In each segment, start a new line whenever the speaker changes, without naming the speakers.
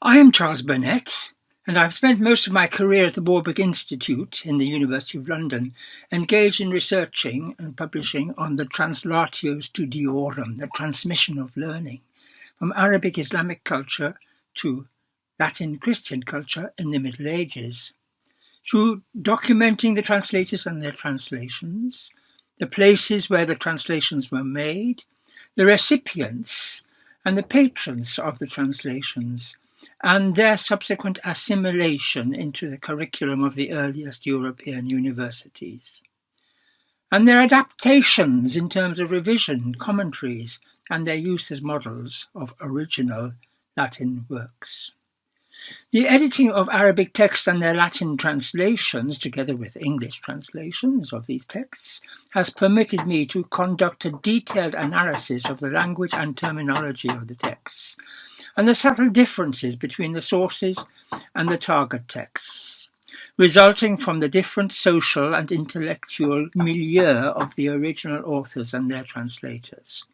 I am Charles Burnett, and I've spent most of my career at the Warburg Institute in the University of London, engaged in researching and publishing on the translatio studiorum, the transmission of learning, from Arabic Islamic culture to Latin Christian culture in the Middle Ages, through documenting the translators and their translations, the places where the translations were made, the recipients and the patrons of the translations, and their subsequent assimilation into the curriculum of the earliest European universities, and their adaptations in terms of revision, commentaries, and their use as models of original Latin works. The editing of Arabic texts and their Latin translations, together with English translations of these texts, has permitted me to conduct a detailed analysis of the language and terminology of the texts, and the subtle differences between the sources and the target texts, resulting from the different social and intellectual milieu of the original authors and their translators.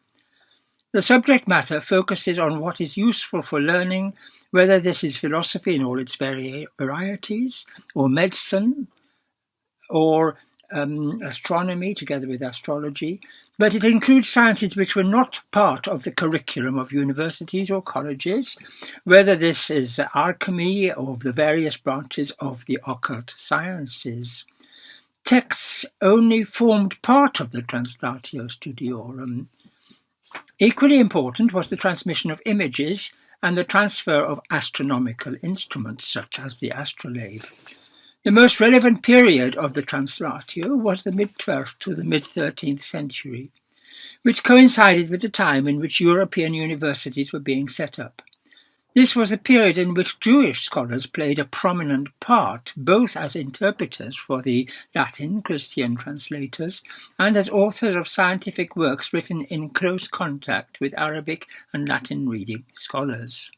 The subject matter focuses on what is useful for learning, whether this is philosophy in all its varieties, or medicine, or astronomy together with astrology, but it includes sciences which were not part of the curriculum of universities or colleges, whether this is alchemy or the various branches of the occult sciences. Texts only formed part of the translatio studiorum. Equally important was the transmission of images and the transfer of astronomical instruments, such as the astrolabe. The most relevant period of the translatio was the mid-12th to the mid-13th century, which coincided with the time in which European universities were being set up. This was a period in which Jewish scholars played a prominent part, both as interpreters for the Latin Christian translators and as authors of scientific works written in close contact with Arabic and Latin reading scholars.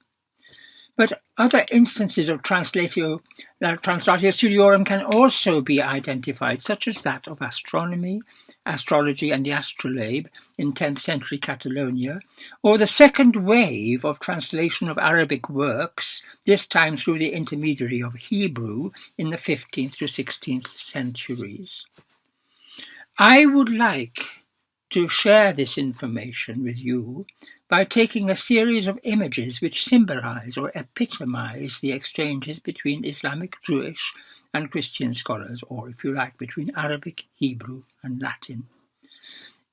But other instances of translatio studiorum can also be identified, such as that of astronomy, astrology, and the astrolabe in 10th century Catalonia, or the second wave of translation of Arabic works, this time through the intermediary of Hebrew in the 15th to 16th centuries. I would like to share this information with you by taking a series of images which symbolize or epitomize the exchanges between Islamic, Jewish, and Christian scholars, or if you like, between Arabic, Hebrew, and Latin.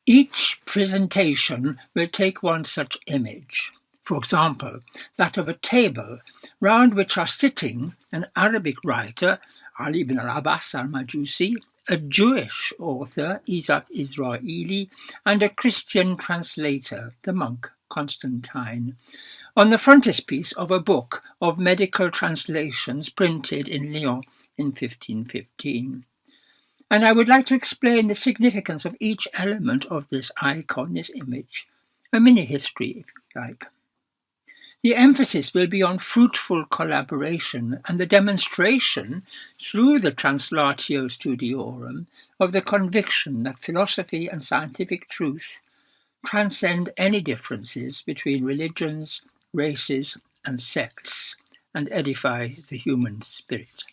Each presentation will take one such image, for example, that of a table round which are sitting an Arabic writer, Ali ibn al-Abbas al-Majusi, a Jewish author, Isaac Israeli, and a Christian translator, the monk Constantine, on the frontispiece of a book of medical translations printed in Lyon in 1515. And I would like to explain the significance of each element of this icon, this image, a mini-history, if you like. The emphasis will be on fruitful collaboration and the demonstration, through the translatio studiorum, of the conviction that philosophy and scientific truth transcend any differences between religions, races, and sects, and edify the human spirit.